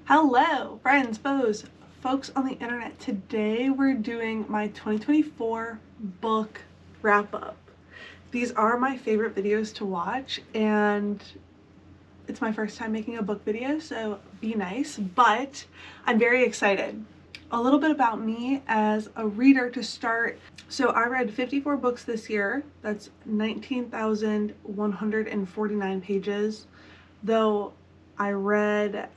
Hello, friends, foes, folks on the internet. Today we're doing my 2024 book wrap-up. These are my favorite videos to watch, and it's my first time making a book video, so be nice, but I'm very excited. A little bit about me as a reader to start. So I read 54 books this year. That's 19,149 pages, though I read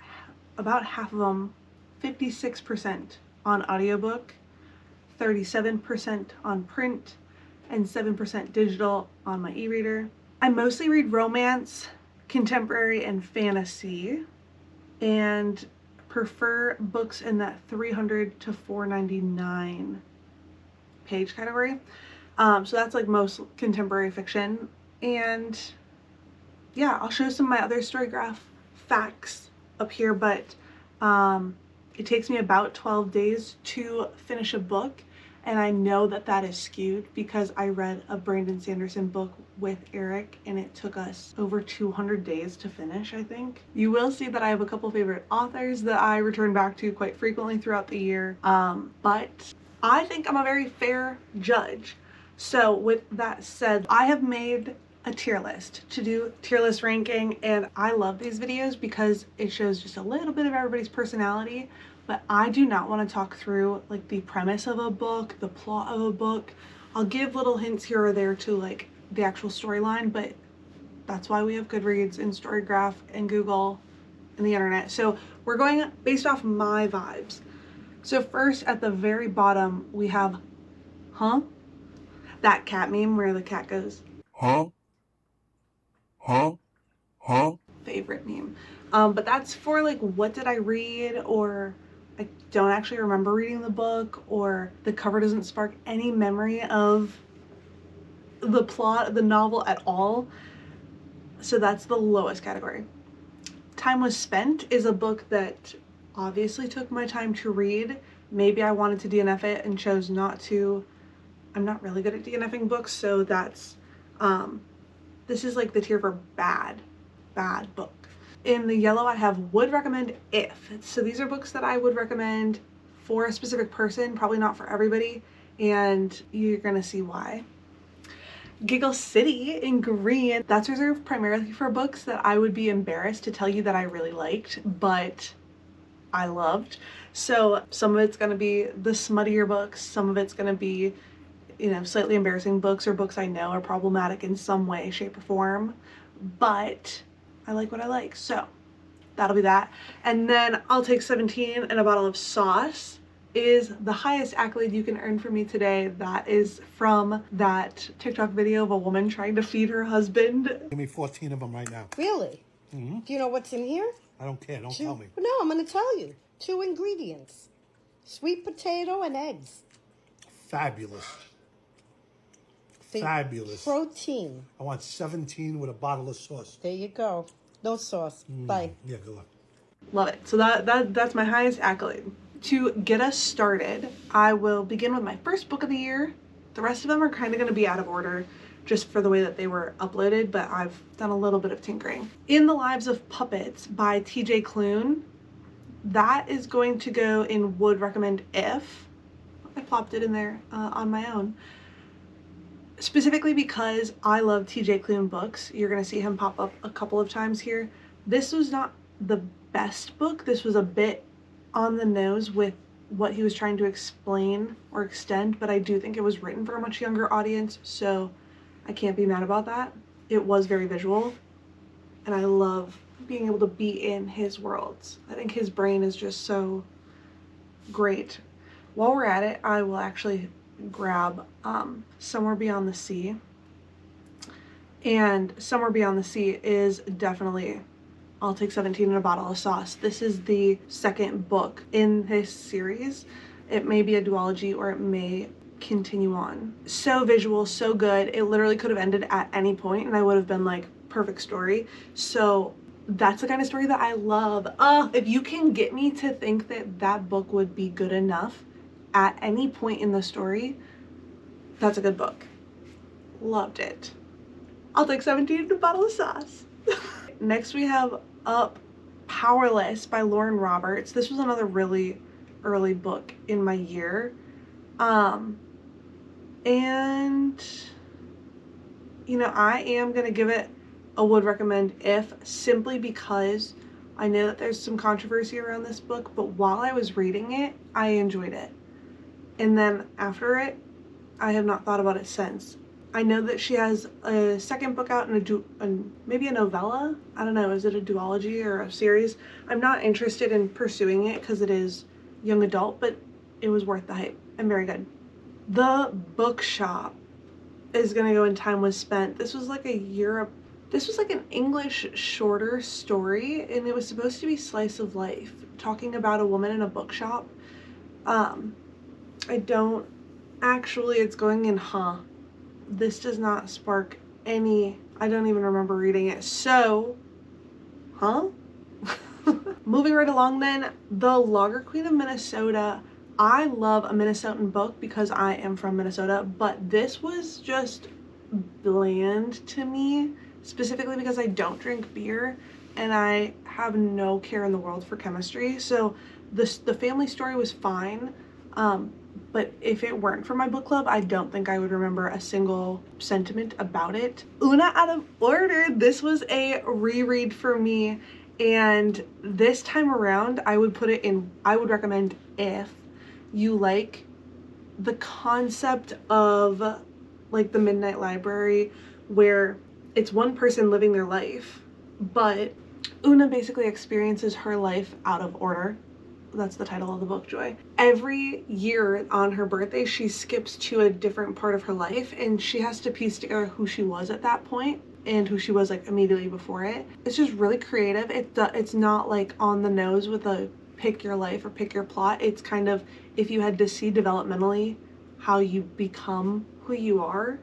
about half of them, 56% on audiobook, 37% on print, and 7% digital on my e-reader. I mostly read romance, contemporary, and fantasy, and prefer books in that 300 to 499 page category. So that's like most contemporary fiction. And yeah, I'll show some of my other Storygraph facts up here, but it takes me about 12 days to finish a book, and I know that that is skewed because I read a Brandon Sanderson book with Eric and it took us over 200 days to finish, I think. You will see that I have a couple favorite authors that I return back to quite frequently throughout the year, but I think I'm a very fair judge. So with that said, I have made a tier list to do tier list ranking, and I love these videos because it shows just a little bit of everybody's personality, but I do not want to talk through like the premise of a book, the plot of a book. I'll give little hints here or there to like the actual storyline, but that's why we have Goodreads and Storygraph and Google and the internet. So we're going based off my vibes. So first, at the very bottom, we have huh? That cat meme where the cat goes huh? Favorite meme. But that's for like, what did I read, or I don't actually remember reading the book, or the cover doesn't spark any memory of the plot of the novel at all. So that's the lowest category. Time Was Spent is a book that obviously took my time to read. Maybe I wanted to DNF it and chose not to. I'm not really good at DNFing books, so that's this is like the tier for bad book. In the yellow, I have would recommend if. So these are books that I would recommend for a specific person, probably not for everybody, and you're gonna see why. Giggle City in green, that's reserved primarily for books that I would be embarrassed to tell you that I really liked, but I loved. So some of it's gonna be the smuttier books, some of it's gonna be, you know, slightly embarrassing books or books I know are problematic in some way, shape, or form, but I like what I like, so that'll be that. And then I'll Take 17 and a Bottle of Sauce is the highest accolade you can earn from me today. That is from that TikTok video of a woman trying to feed her husband. Give me 14 of them right now. Really? Mm-hmm. Do you know what's in here? I don't care. Don't tell me. No, I'm going to tell you. 2 ingredients. Sweet potato and eggs. Fabulous. Fabulous. Protein. I want 17 with a bottle of sauce. There you go. No sauce. Bye. Yeah, good luck. Love it. So that's my highest accolade. To get us started, I will begin with my first book of the year. The rest of them are kind of going to be out of order just for the way that they were uploaded, but I've done a little bit of tinkering. In the Lives of Puppets by TJ Klune. That is going to go in would recommend if. I plopped it in there on my own. Specifically because I love TJ Klune books. You're going to see him pop up a couple of times here. This was not the best book. This was a bit on the nose with what he was trying to explain or extend, but I do think it was written for a much younger audience, so I can't be mad about that. It was very visual, and I love being able to be in his worlds. I think his brain is just so great. While we're at it, I will actually grab Somewhere Beyond the Sea. And Somewhere Beyond the Sea is definitely I'll Take 17 and a Bottle of Sauce. This is the second book in this series. It may be a duology or it may continue on. So visual, so good. It literally could have ended at any point and I would have been like, perfect story. So that's the kind of story that I love. If you can get me to think that that book would be good enough at any point in the story, that's a good book. Loved it. I'll Take 17 and a Bottle of Sauce. Next we have Up Powerless by Lauren Roberts. This was another really early book in my year. And you know, I am gonna give it a would recommend if, simply because I know that there's some controversy around this book, but while I was reading it, I enjoyed it. And then after it, I have not thought about it since. I know that she has a second book out and maybe a novella. I don't know, is it a duology or a series? I'm not interested in pursuing it because it is young adult, but it was worth the hype and very good. The Bookshop is gonna go in Time Was Spent. This was like an English shorter story, and it was supposed to be slice of life, talking about a woman in a bookshop. It's going in this does not spark any, I don't even remember reading it, so moving right along then, The Lager Queen of Minnesota. I love a Minnesotan book because I am from Minnesota, but this was just bland to me, specifically because I don't drink beer and I have no care in the world for chemistry. So the family story was fine, but if it weren't for my book club, I don't think I would remember a single sentiment about it. Una Out of Order. This was a reread for me, and this time around I would recommend if you like the concept of like the Midnight Library, where it's one person living their life, but Una basically experiences her life out of order. That's the title of the book, Joy. Every year on her birthday, she skips to a different part of her life, and she has to piece together who she was at that point and who she was like immediately before it. It's just really creative. It's not like on the nose with a pick your life or pick your plot. It's kind of, if you had to see developmentally how you become who you are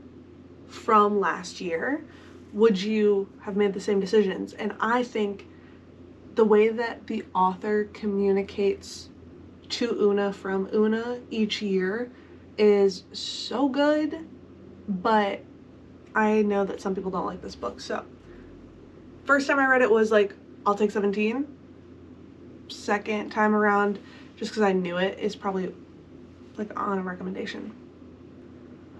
from last year, would you have made the same decisions? And I think the way that the author communicates to Una from Una each year is so good, but I know that some people don't like this book. So first time I read it was like, I'll take 17. Second time around, just because I knew it, is probably like on a recommendation.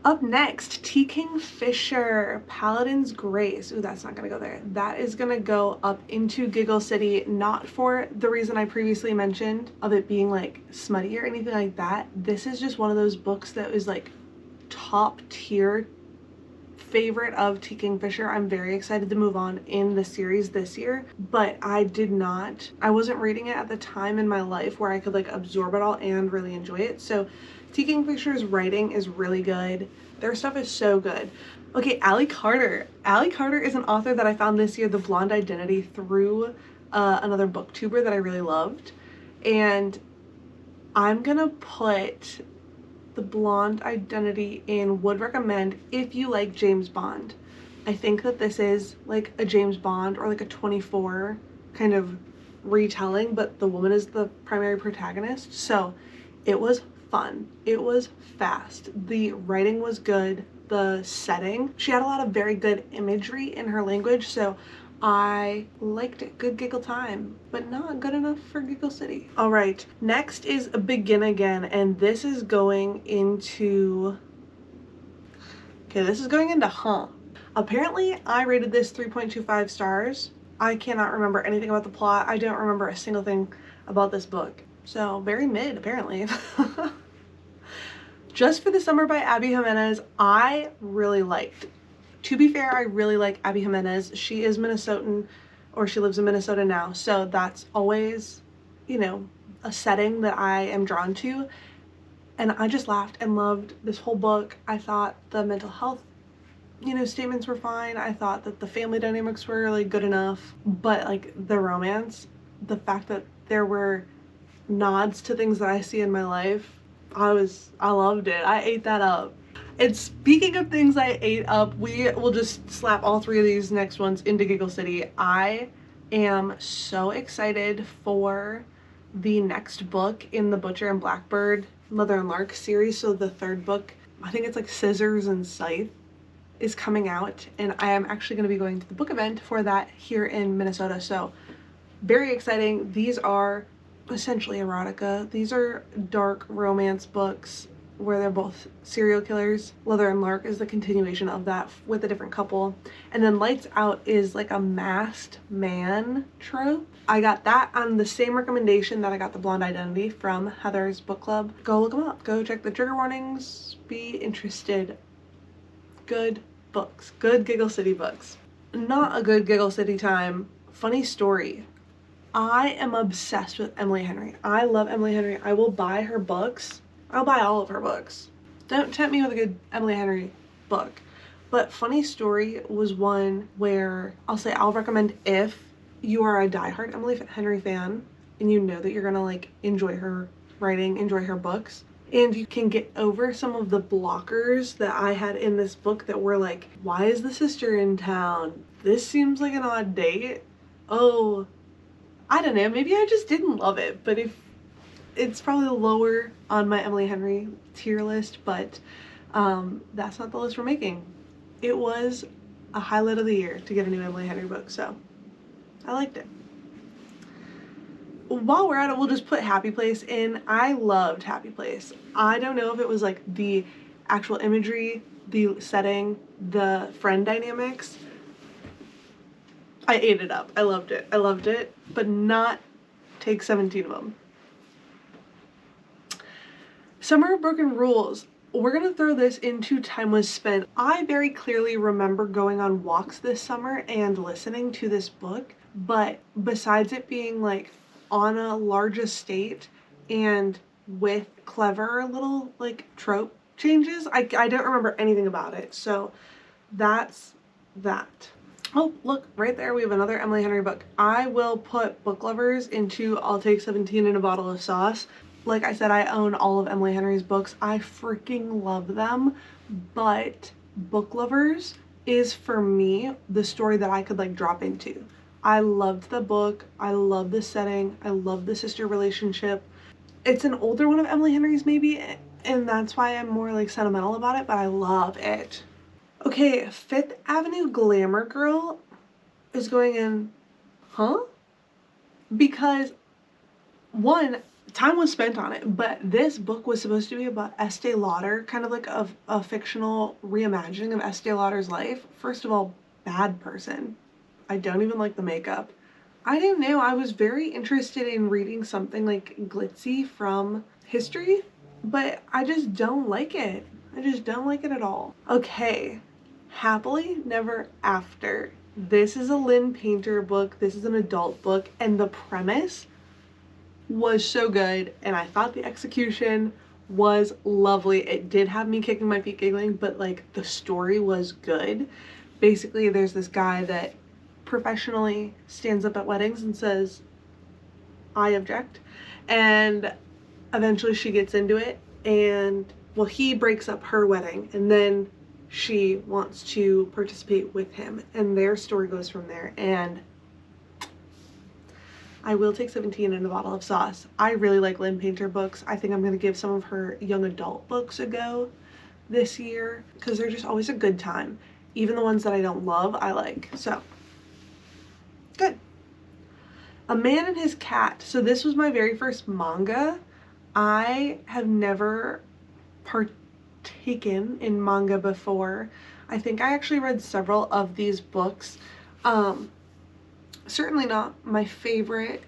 Up next, T. Kingfisher, Paladin's Grace. Ooh, that's not gonna go there. That is gonna go up into Giggle City, not for the reason I previously mentioned of it being like smutty or anything like that. This is just one of those books that is like top tier favorite of T. Kingfisher. I'm very excited to move on in the series this year, but I wasn't reading it at the time in my life where I could like absorb it all and really enjoy it. So T. Kingfisher's writing is really good. Their stuff is so good. Okay, Allie Carter. Allie Carter is an author that I found this year, The Blonde Identity, through another booktuber that I really loved. And I'm gonna put The Blonde Identity in would recommend if you like James Bond. I think that this is like a James Bond or like a 24 kind of retelling, but the woman is the primary protagonist. So it was fun. It was fast. The writing was good. The setting, she had a lot of very good imagery in her language, so I liked it. Good giggle time, but not good enough for Giggle City. All right, next is Begin Again, and this is going into, apparently I rated this 3.25 stars. I cannot remember anything about the plot. I don't remember a single thing about this book. So very mid, apparently. Just for the Summer by Abby Jimenez, I really liked. To be fair, I really like Abby Jimenez. She is Minnesotan, or she lives in Minnesota now, so that's always, you know, a setting that I am drawn to. And I just laughed and loved this whole book. I thought the mental health, you know, statements were fine. I thought that the family dynamics were really good enough, but like the romance, the fact that there were nods to things that I see in my life, I loved it. I ate that up. And speaking of things I ate up, we will just slap all three of these next ones into Giggle City. I am so excited for the next book in the Butcher and Blackbird Mother and Lark series. So the third book, I think it's like Scissors and Scythe, is coming out, and I am actually going to be going to the book event for that here in Minnesota. So Very exciting. These are essentially erotica. These are dark romance books where they're both serial killers. Leather and Lark is the continuation of that with a different couple. And then Lights Out is like a masked man trope. I got that on the same recommendation that I got The Blonde Identity from Heather's book club. Go look them up. Go check the trigger warnings. Be interested. Good books. Good Giggle City books. Not a good Giggle City time. Funny story. I am obsessed with Emily Henry. I love Emily Henry. I will buy her books. I'll buy all of her books. Don't tempt me with a good Emily Henry book. But Funny Story was one where I'll say I'll recommend if you are a diehard Emily Henry fan and you know that you're gonna like enjoy her writing, enjoy her books, and you can get over some of the blockers that I had in this book that were like, why is the sister in town? This seems like an odd date. Oh, I don't know, maybe I just didn't love it, but if it's probably lower on my Emily Henry tier list, but that's not the list we're making. It was a highlight of the year to get a new Emily Henry book, so I liked it. While we're at it, we'll just put Happy Place in. I loved Happy Place. I don't know if it was like the actual imagery, the setting, the friend dynamics. I ate it up. I loved it. I loved it, but not take 17 of them. Summer of Broken Rules. We're gonna throw this into Time Was Spent. I very clearly remember going on walks this summer and listening to this book, but besides it being like on a large estate and with clever little like trope changes, I don't remember anything about it. So that's that. Oh, look, right there we have another Emily Henry book. I will put book lovers into I'll Take 17 in a Bottle of Sauce. Like I said, I own all of Emily Henry's books. I freaking love them, but book lovers is for me the story that I could like drop into. I loved the book. I love the setting. I love the sister relationship. It's an older one of Emily Henry's maybe, and that's why I'm more like sentimental about it, but I love it. Okay, Fifth Avenue Glamour Girl is going in, huh? Because one, time was spent on it, but this book was supposed to be about Estee Lauder, kind of like a fictional reimagining of Estee Lauder's life. First of all, bad person. I don't even like the makeup. I didn't know. I was very interested in reading something like glitzy from history, but I just don't like it. I just don't like it at all. Okay, Happily Never After. This is a Lynn Painter book. This is an adult book, and the premise was so good, and I thought the execution was lovely. It did have me kicking my feet giggling, but like the story was good. Basically, there's this guy that professionally stands up at weddings and says, I object, and eventually she gets into it, and well, he breaks up her wedding, and then she wants to participate with him, and their story goes from there. And I will take 17 in a bottle of sauce. I really like Lynn Painter books. I think I'm going to give some of her young adult books a go this year because they're just always a good time. Even the ones that I don't love, I like. So, good. A Man and His Cat. So this was my very first manga. I have never partaken in manga before. I think I actually read several of these books. Certainly not my favorite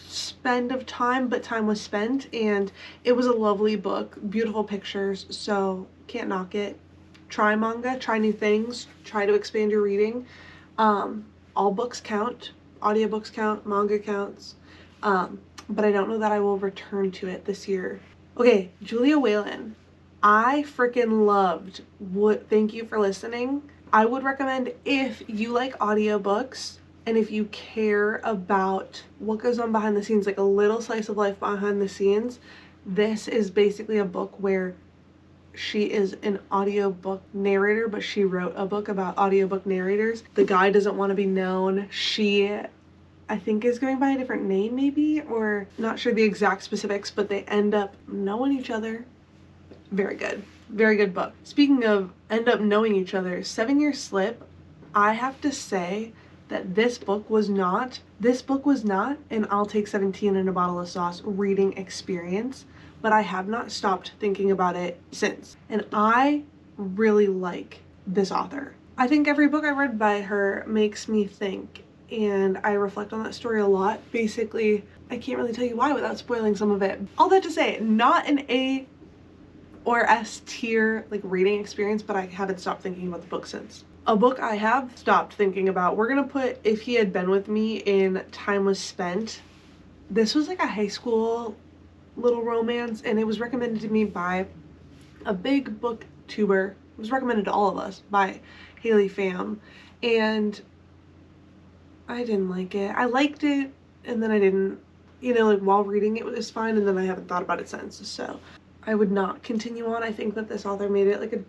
spend of time, but time was spent, and it was a lovely book, beautiful pictures, so can't knock it. Try manga, try new things, try to expand your reading. All books count, audiobooks count, manga counts, but I don't know that I will return to it this year. Okay, Julia Whalen. I freaking loved Thank You for Listening. I would recommend, if you like audiobooks and if you care about what goes on behind the scenes, like a little slice of life behind the scenes, this is basically a book where she is an audiobook narrator, but she wrote a book about audiobook narrators. The guy doesn't want to be known. She, I think, is going by a different name maybe, or not sure the exact specifics, but they end up knowing each other. Very good. Very good book. Speaking of end up knowing each other, 7 Year Slip, I have to say that this book was not an I'll take 17 and a bottle of sauce reading experience, but I have not stopped thinking about it since. And I really like this author. I think every book I read by her makes me think, and I reflect on that story a lot. Basically, I can't really tell you why without spoiling some of it. All that to say, not an A or S tier like reading experience, but I haven't stopped thinking about the book since. A book I have stopped thinking about, we're gonna put If He Had Been With Me in Time Was Spent. This was like a high school little romance, and it was recommended to me by a big booktuber. It was recommended to all of us by Haley Pham, and I didn't like it. I liked it, and then I didn't. You know, like while reading it was fine, and then I haven't thought about it since, so I would not continue on. I think that this author made it like a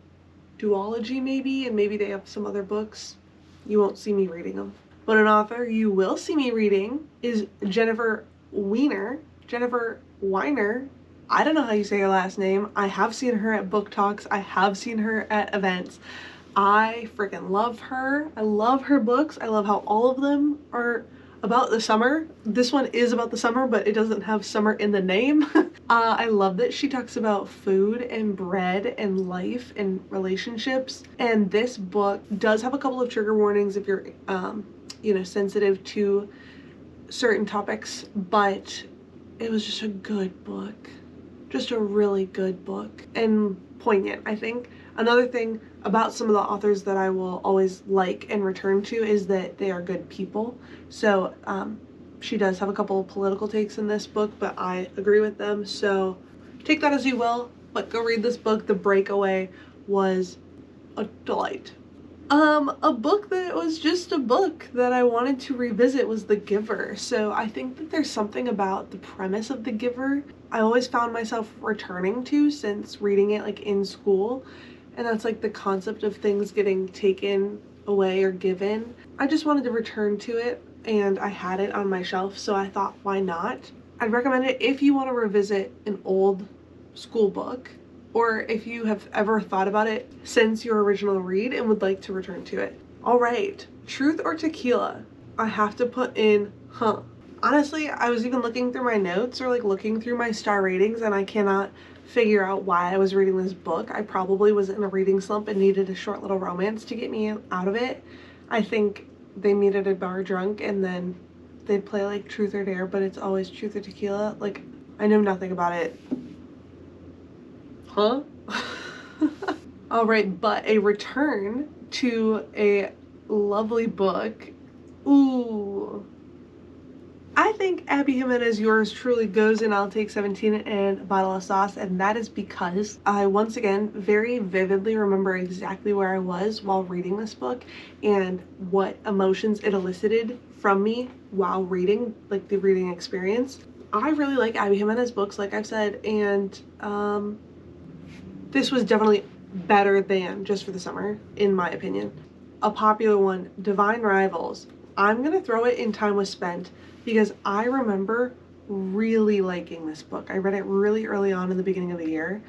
duology maybe, and maybe they have some other books. You won't see me reading them. But an author you will see me reading is Jennifer Weiner. Jennifer Weiner. I don't know how you say her last name. I have seen her at book talks. I have seen her at events. I freaking love her. I love her books. I love how all of them are about the summer. This one is about the summer, but it doesn't have summer in the name. I love that she talks about food and bread and life and relationships. And this book does have a couple of trigger warnings if you're, you know, sensitive to certain topics, but it was just a good book. Just a really good book and poignant, I think. Another thing about some of the authors that I will always like and return to is that they are good people. So she does have a couple of political takes in this book, but I agree with them. So take that as you will, but go read this book. The Breakaway was a delight. A book that was just a book that I wanted to revisit was The Giver. So I think that there's something about the premise of The Giver I always found myself returning to since reading it like in school. And that's like the concept of things getting taken away or given. I just wanted to return to it, and I had it on my shelf, so I thought, why not? I'd recommend it if you want to revisit an old school book, or if you have ever thought about it since your original read and would like to return to it. All right, truth or tequila? I have to put in, Honestly, I was even looking through my notes or like looking through my star ratings, and I cannot figure out why I was reading this book. I probably was in a reading slump and needed a short little romance to get me out of it. I think they meet at a bar drunk and then they'd play like truth or dare, but it's always truth or tequila. Like, I know nothing about it. All right, but a return to a lovely book. Ooh. I think Abby Jimenez Yours Truly goes in I'll Take 17 and a Bottle of Sauce, and that is because I once again very vividly remember exactly where I was while reading this book and what emotions it elicited from me while reading, like the reading experience. I really like Abby Jimenez books, like I've said, and this was definitely better than Just for the Summer, in my opinion. A popular one, Divine Rivals. I'm gonna throw it in Time Was Spent because I remember really liking this book. I read it really early on in the beginning of the year,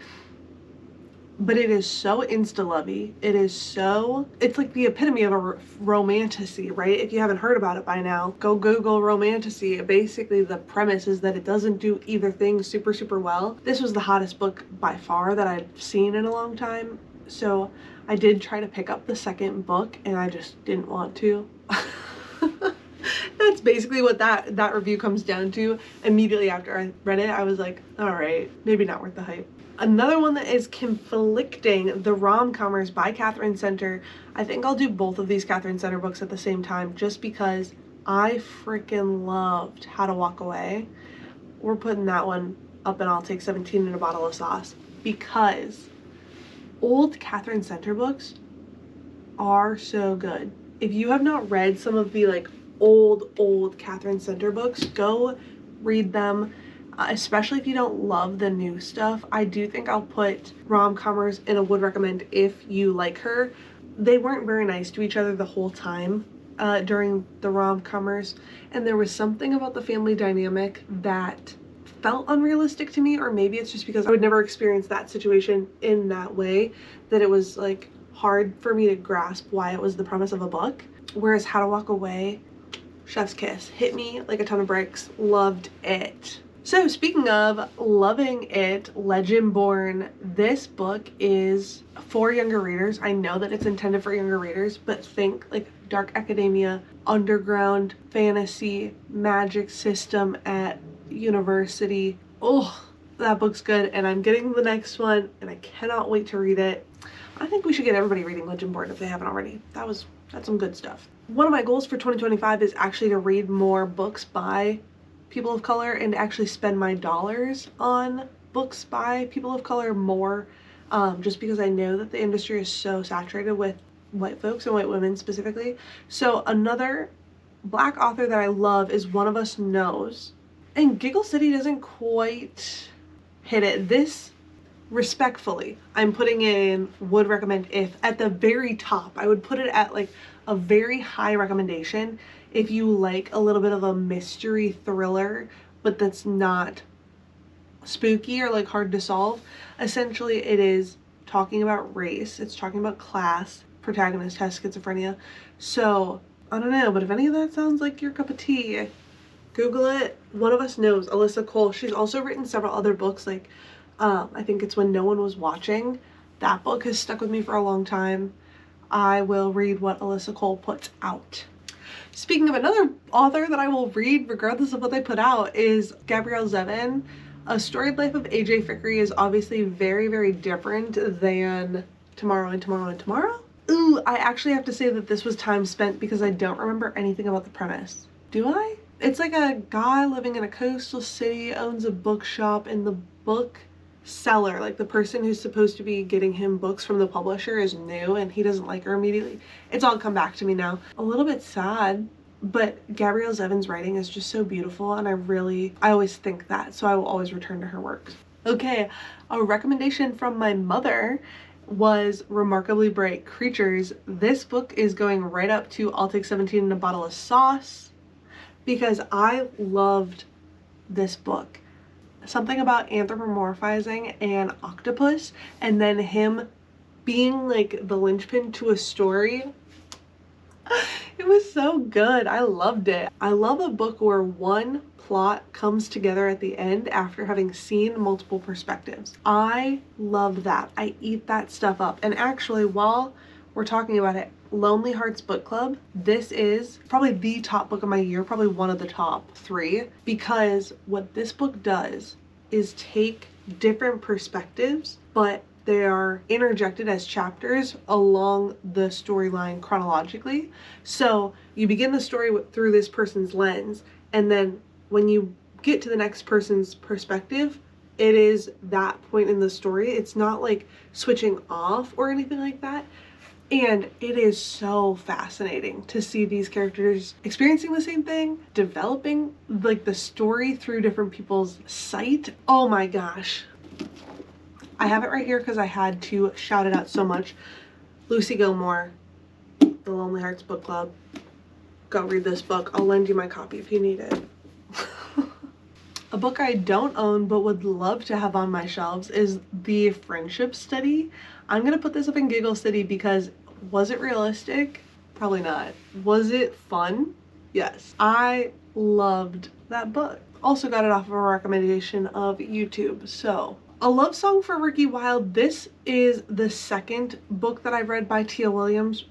but it is so insta-lovey. It's like the epitome of a romantasy, right? If you haven't heard about it by now, go Google romantasy. Basically, the premise is that it doesn't do either thing super, super well. This was the hottest book by far that I'd seen in a long time, so I did try to pick up the second book, and I just didn't want to. That's basically what that review comes down to. Immediately after I read it, I was like, all right, maybe not worth the hype. Another one that is conflicting, The Rom-Commers by Catherine Center. I think I'll do both of these Catherine Center books at the same time just because I freaking loved How to Walk Away. We're putting that one up and I'll Take 17 and a Bottle of Sauce because old Catherine Center books are so good. If you have not read some of the like old Catherine Center books, go read them, especially if you don't love the new stuff. I do think I'll put Rom-Commers in a would recommend if you like her. They weren't very nice to each other the whole time during the Rom-Commers, and there was something about the family dynamic that felt unrealistic to me, or maybe it's just because I would never experience that situation in that way that it was like hard for me to grasp why it was the premise of a book. Whereas How to Walk Away, chef's kiss, hit me like a ton of bricks. Loved it. So speaking of loving it, Legendborn, this book is for younger readers. I know that it's intended for younger readers, but think like dark academia, underground fantasy, magic system at university. Oh, that book's good, and I'm getting the next one and I cannot wait to read it. I think we should get everybody reading Legendborn if they haven't already. That's some good stuff. One of my goals for 2025 is actually to read more books by people of color and actually spend my dollars on books by people of color more, just because I know that the industry is so saturated with white folks and white women specifically. So another Black author that I love is One of Us Knows, and Giggle City doesn't quite hit it. This, respectfully, I'm putting in would recommend if at the very top. I would put it at like a very high recommendation if you like a little bit of a mystery thriller, but that's not spooky or like hard to solve. Essentially, it is talking about race, it's talking about class, protagonist has schizophrenia. So I don't know, but if any of that sounds like your cup of tea, Google it. One of Us Knows, Alyssa Cole. She's also written several other books, like I think it's When No One Was Watching. That book has stuck with me for a long time. I will read what Alyssa Cole puts out. Speaking of another author that I will read regardless of what they put out is Gabrielle Zevin. A Storied Life of A.J. Fickery is obviously very, very different than Tomorrow and Tomorrow and Tomorrow. Ooh, I actually have to say that this was time spent because I don't remember anything about the premise. Do I? It's like a guy living in a coastal city, owns a bookshop, and the book seller, like the person who's supposed to be getting him books from the publisher, is new and he doesn't like her immediately. It's all come back to me now. A little bit sad, but Gabrielle Zevin's writing is just so beautiful, and I always think that, so I will always return to her works. Okay, a recommendation from my mother was Remarkably Bright Creatures. This book is going right up to I'll Take 17 and a Bottle of Sauce because I loved this book. Something about anthropomorphizing an octopus and then him being like the linchpin to a story. It was so good. I loved it. I love a book where one plot comes together at the end after having seen multiple perspectives. I love that. I eat that stuff up. And actually, while we're talking about it, Lonely Hearts Book Club, this is probably the top book of my year, probably one of the top 3, because what this book does is take different perspectives, but they are interjected as chapters along the storyline chronologically. So you begin the story through this person's lens, and then when you get to the next person's perspective, it is that point in the story. It's not like switching off or anything like that. And it is so fascinating to see these characters experiencing the same thing, developing like the story through different people's sight. Oh my gosh. I have it right here because I had to shout it out so much. Lucy Gilmore, The Lonely Hearts Book Club. Go read this book. I'll lend you my copy if you need it. A book I don't own but would love to have on my shelves is The Friendship Study. I'm gonna put this up in Giggle City because was it realistic? Probably not. Was it fun? Yes. I loved that book. Also got it off of a recommendation of YouTube. So, A Love Song for Ricky Wilde. This is the second book that I've read by Tia Williams.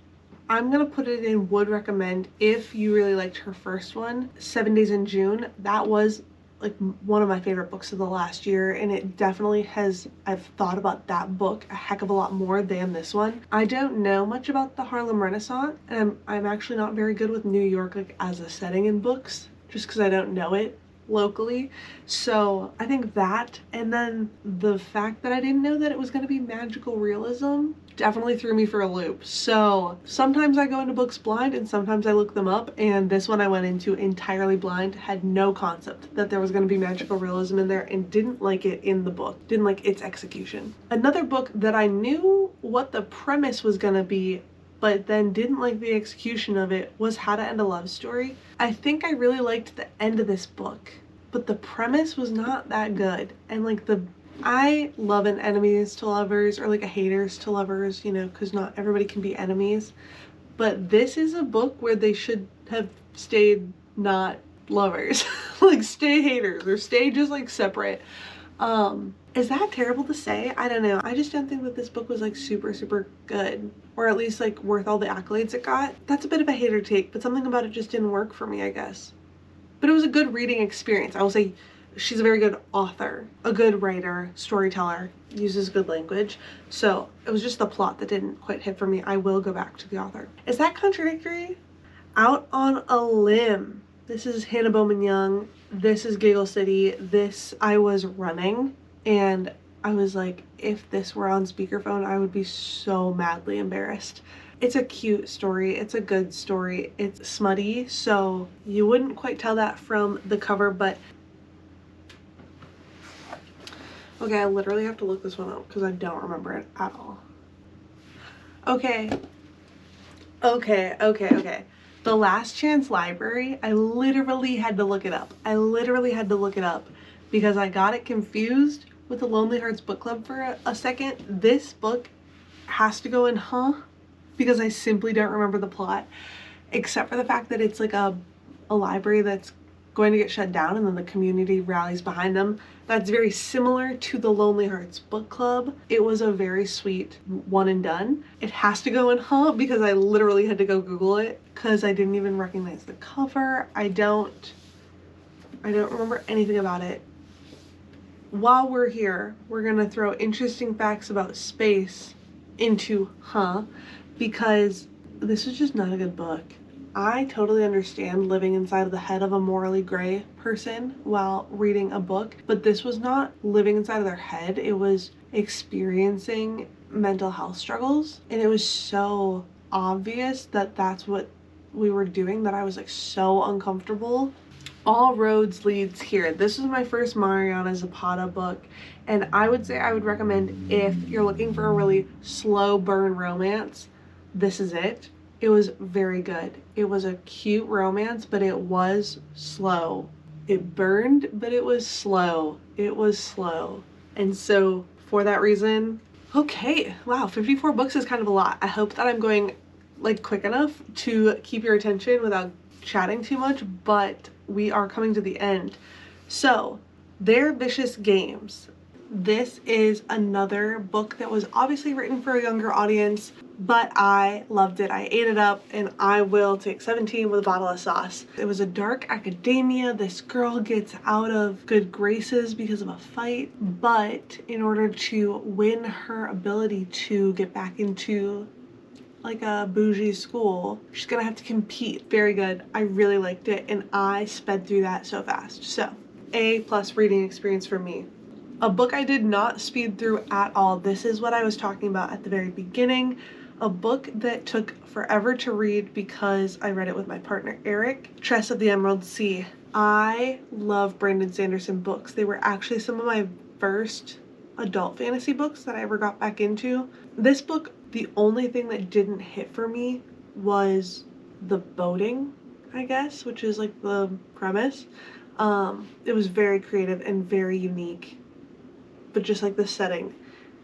I'm gonna put it in would recommend if you really liked her first one, 7 Days in June. That was like one of my favorite books of the last year, and it definitely has, I've thought about that book a heck of a lot more than this one. I don't know much about the Harlem Renaissance, and I'm actually not very good with New York like as a setting in books, just because I don't know it locally. So I think that, and then the fact that I didn't know that it was going to be magical realism definitely threw me for a loop. So sometimes I go into books blind and sometimes I look them up, and this one I went into entirely blind, had no concept that there was going to be magical realism in there, and didn't like it in the book, didn't like its execution. Another book that I knew what the premise was going to be but then didn't like the execution of it was How to End a Love Story. I think I really liked the end of this book, but the premise was not that good. And like I love an enemies to lovers or like a haters to lovers, you know, because not everybody can be enemies. but this is a book where they should have stayed not lovers. Like, stay haters or stay just like separate. Is that terrible to say? I don't know. I just don't think that this book was like super good, or at least like worth all the accolades it got. That's a bit of a hater take, but something about it just didn't work for me, I guess. But it was a good reading experience. I will say she's a very good author, a good writer, storyteller, uses good language. So it was just the plot that didn't quite hit for me. I will go back to the author. Is that contradictory? Out on a Limb. This is Hannah Bowman Young. This is Giggle City. This, I was running and I was like, if this were on speakerphone, I would be so madly embarrassed. It's a cute story. It's a good story. It's smutty, so you wouldn't quite tell that from the cover, but okay, I literally have to look this one up because I don't remember it at all. Okay. The Last Chance Library, I literally had to look it up. Because I got it confused with the Lonely Hearts Book Club for a second. This book has to go in because I simply don't remember the plot, except for the fact that it's like a library that's going to get shut down and then the community rallies behind them. That's very similar to the Lonely Hearts Book Club. It was a very sweet one and done. It has to go in because I literally had to go Google it because I didn't even recognize the cover. I don't remember anything about it. While we're here, we're gonna throw interesting facts about space into because this is just not a good book. I totally understand living inside of the head of a morally gray person while reading a book, but this was not living inside of their head. It was experiencing mental health struggles, and it was so obvious that that's what we were doing that I was like so uncomfortable. All roads leads here. This was my first Mariana Zapata book, and I would say I would recommend if you're looking for a really slow burn romance, this is it. It was very good. It was a cute romance, but it was slow. It burned, but it was slow. And so for that reason, okay, wow, 54 books is kind of a lot. I hope that I'm going like quick enough to keep your attention without chatting too much, but we are coming to the end. So, They're Vicious Games. This is another book that was obviously written for a younger audience, but I loved it. I ate it up, and I will take 17 with a bottle of sauce. It was a dark academia. This girl gets out of good graces because of a fight, but in order to win her ability to get back into like a bougie school, she's gonna have to compete. Very good. I really liked it, and I sped through that so fast. So, A+ reading experience for me. A book I did not speed through at all. This is what I was talking about at the very beginning. A book that took forever to read because I read it with my partner Eric. Tress of the Emerald Sea. I love Brandon Sanderson books. They were actually some of my first adult fantasy books that I ever got back into. This book, the only thing that didn't hit for me was the boating, I guess, which is like the premise. It was very creative and very unique, but just like the setting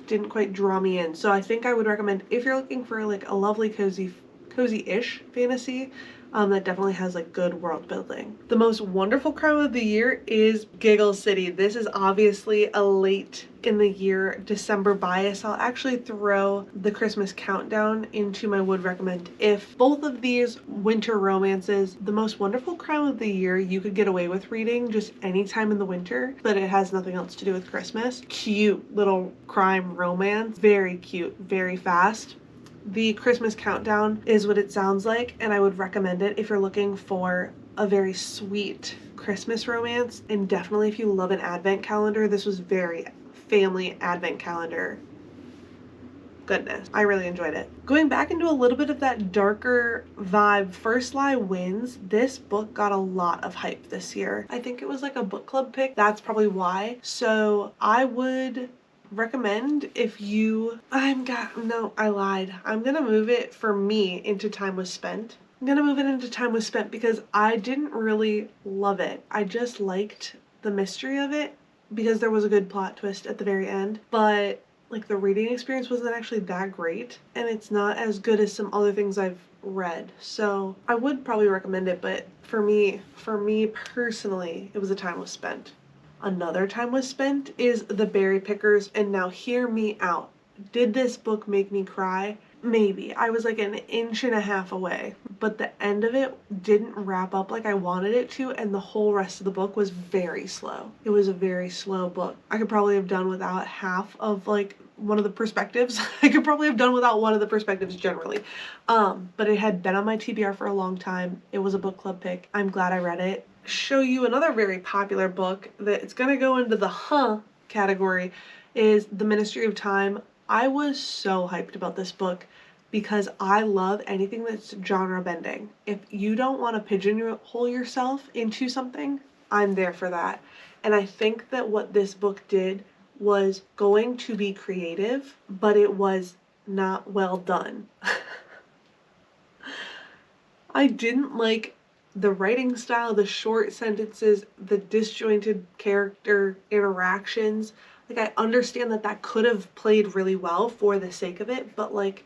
didn't quite draw me in. So I think I would recommend, if you're looking for like a lovely cozy-ish fantasy, that definitely has like good world building. The most wonderful crime of the year is Giggle City. This is obviously a late in the year December bias. I'll actually throw the Christmas countdown into my would recommend. If both of these winter romances, the most wonderful crime of the year you could get away with reading just any time in the winter, but it has nothing else to do with Christmas. Cute little crime romance, very cute, very fast. The Christmas Countdown is what it sounds like, and I would recommend it if you're looking for a very sweet Christmas romance, and definitely if you love an advent calendar. This was very family advent calendar goodness. I really enjoyed it. Going back into a little bit of that darker vibe, First Lie Wins. This book got a lot of hype this year. I think it was like a book club pick. That's probably why. So I would recommend if you I lied. I'm gonna move it for me into Time Was Spent. I'm gonna move it into Time Was Spent because I didn't really love it. I just liked the mystery of it because there was a good plot twist at the very end, but like the reading experience wasn't actually that great, and it's not as good as some other things I've read. So I would probably recommend it, but for me personally, it was a time was spent. Another time was spent is The Berry Pickers, and now hear me out. Did this book make me cry? Maybe. I was like an inch and a half away, but the end of it didn't wrap up like I wanted it to, and the whole rest of the book was very slow. It was a very slow book. I could probably have done without half of like one of the perspectives. I could probably have done without one of the perspectives generally. But it had been on my TBR for a long time. It was a book club pick. I'm glad I read it. Show you another very popular book that it's gonna go into the category is The Ministry of Time. I was so hyped about this book because I love anything that's genre bending. If you don't want to pigeonhole yourself into something, I'm there for that. And I think that what this book did was going to be creative, but it was not well done. I didn't like the writing style, the short sentences, the disjointed character interactions. Like, I understand that that could have played really well for the sake of it, but like,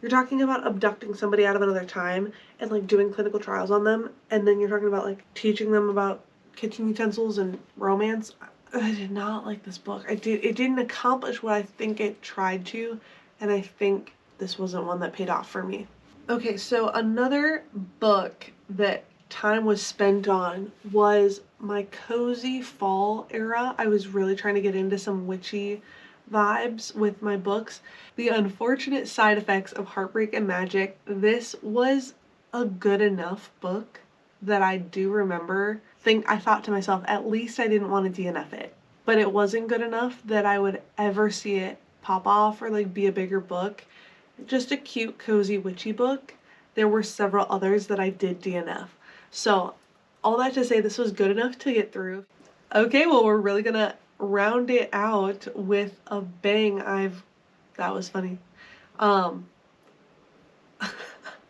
you're talking about abducting somebody out of another time and like doing clinical trials on them, and then you're talking about like teaching them about kitchen utensils and romance. I did not like this book. It didn't accomplish what I think it tried to, and I think this wasn't one that paid off for me. Okay, so another book that time was spent on was my cozy fall era. I was really trying to get into some witchy vibes with my books. The Unfortunate Side Effects of Heartbreak and Magic. This was a good enough book that I do remember I thought to myself, at least I didn't want to DNF it. But it wasn't good enough that I would ever see it pop off or like be a bigger book. Just a cute, cozy, witchy book. There were several others that I did DNF. So all that to say, this was good enough to get through. Okay, well, we're really gonna round it out with a bang. That was funny. I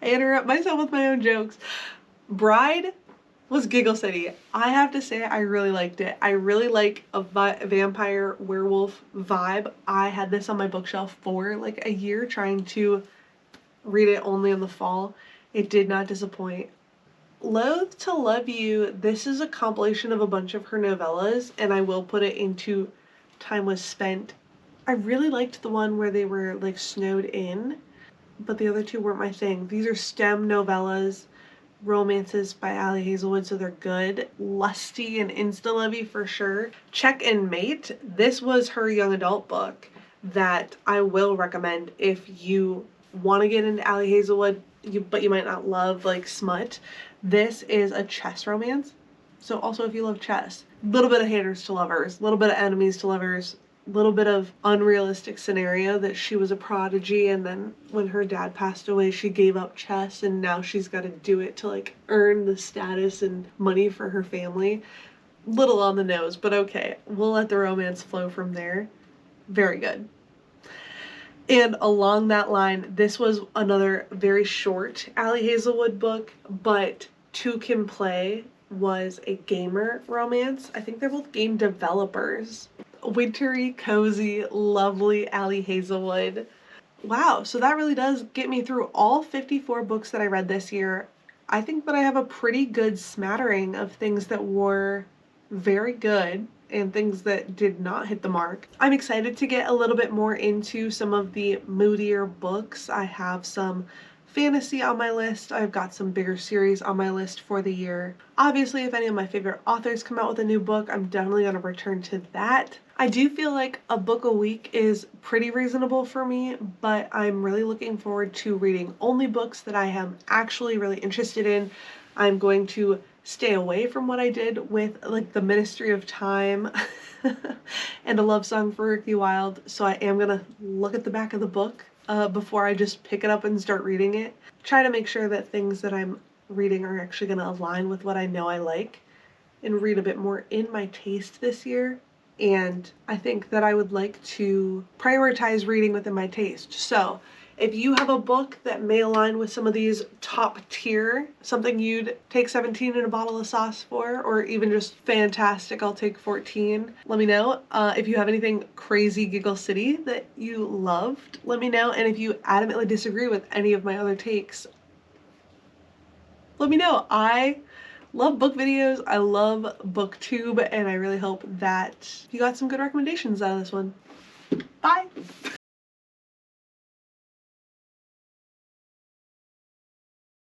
interrupt myself with my own jokes. Bride was Giggle City. I have to say I really liked it. I really like a vampire werewolf vibe. I had this on my bookshelf for like a year trying to read it only in the fall. It did not disappoint. Loath to Love You, this is a compilation of a bunch of her novellas, and I will put it into Time Was Spent. I really liked the one where they were like snowed in, but the other two weren't my thing. These are STEM novellas, romances by Ali Hazelwood, so they're good. Lusty and insta-lovey for sure. Check and Mate, this was her young adult book that I will recommend if you want to get into Ali Hazelwood, but you might not love like smut. This is a chess romance. So also if you love chess, a little bit of haters to lovers, a little bit of enemies to lovers, a little bit of unrealistic scenario that she was a prodigy and then when her dad passed away she gave up chess and now she's got to do it to like earn the status and money for her family. Little on the nose, but okay, we'll let the romance flow from there. Very good. And along that line, this was another very short Ali Hazelwood book, but Two Can Play was a gamer romance. I think they're both game developers. Wintry, cozy, lovely Ali Hazelwood. Wow, so that really does get me through all 54 books that I read this year. I think that I have a pretty good smattering of things that were very good and things that did not hit the mark. I'm excited to get a little bit more into some of the moodier books. I have some fantasy on my list. I've got some bigger series on my list for the year. Obviously, if any of my favorite authors come out with a new book, I'm definitely going to return to that. I do feel like a book a week is pretty reasonable for me, but I'm really looking forward to reading only books that I am actually really interested in. I'm going to stay away from what I did with like The Ministry of Time and A Love Song for Ricky Wilde, so I am gonna look at the back of the book before I just pick it up and start reading it. Try to make sure that things that I'm reading are actually gonna align with what I know I like and read a bit more in my taste this year. And I think that I would like to prioritize reading within my taste. So if you have a book that may align with some of these top tier, something you'd take 17 in a bottle of sauce for, or even just fantastic, I'll take 14, let me know. If you have anything crazy Giggle City that you loved, let me know. And if you adamantly disagree with any of my other takes, let me know. I love book videos, I love booktube, and I really hope that you got some good recommendations out of this one. Bye!